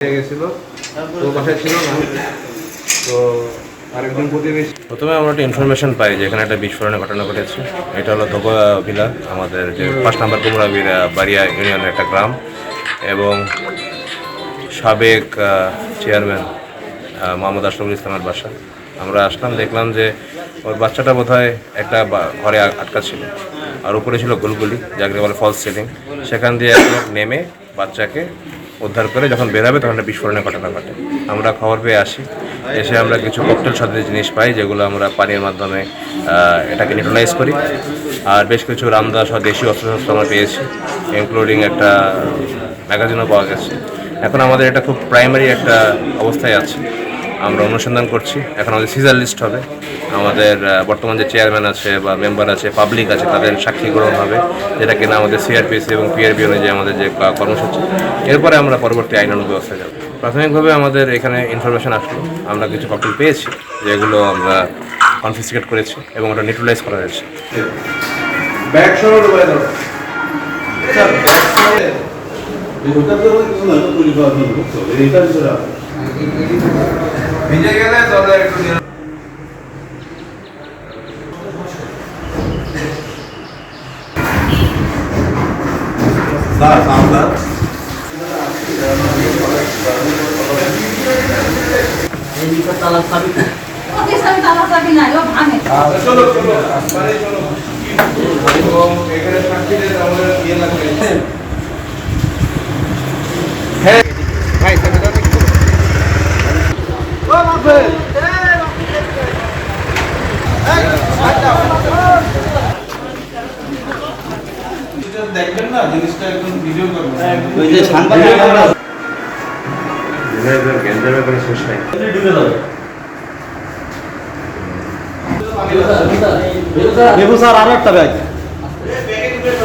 গেছিল তো বাসায় ছিল না, তো আরেকজন প্রতিবেশী। প্রথমে আমরা একটা ইনফরমেশন পাই যে এখানে একটা বিস্ফোরণের ঘটনা ঘটেছে। এটা হলো ধোকা ভিলা, আমাদের যে 5 নম্বর কুমড়া বাড়িয়া ইউনিয়নের একটা গ্রাম, এবং সাবেক চেয়ারম্যান মোহাম্মদ আশরাফুল ইসলামের বাসা। আমরা আসলাম, দেখলাম যে ওর বাচ্চাটা বোধহয় একটা ঘরে আটকা ছিল, আর উপরে ছিল গুলগুলি, যাকে বলে ফলস সিলিং। সেখান দিয়ে এক লোক নেমে বাচ্চাকে উদ্ধার করে যখন বেরোবে তখন একটা বিস্ফোরণের ঘটনা ঘটে। আমরা খবর পেয়ে আসি, এসে আমরা কিছু ককটেল সাথে জিনিস পাই, যেগুলো আমরা পানির মাধ্যমে এটাকে নিউট্রালাইজ করি। আর বেশ কিছু রামদা সহ দেশীয় অস্ত্রশস্ত্র আমরা পেয়েছি, ইনক্লুডিং একটা ম্যাগাজিনও পাওয়া গেছে। এখন আমাদের এটা খুব প্রাইমারি একটা অবস্থায় আছে, আমরা অনুসন্ধান করছি। এখন আমাদের সিজার লিস্ট হবে, আমাদের বর্তমান যে চেয়ারম্যান আছে বা মেম্বার আছে, পাবলিক আছে, তাদের সাক্ষী গ্রহণ হবে, যেটা কিনা আমাদের সিআরপিসি এবং পিআরবি অনুযায়ী আমাদের যে কর্মসূচি। এরপরে আমরা পরবর্তী আইনানুগ ব্যবস্থায় যাব। প্রাথমিকভাবে আমাদের এখানে ইনফরমেশন আসলো, আমরা কিছু ককটেল পেয়েছি, যেগুলো আমরা কনফিসকেট করেছি এবং ওটা নিউট্রালাইজ করা হয়েছে। ভিজে গেলে তাহলে একটু দেখবেন না, জিনিসটা একদম ভিডিও করবেন। ওই যে শান্তি গেঞ্জামের কোনো শেষ নাই, ঢুকে যাবে। বেবু স্যার আরো একটা ব্যাগ।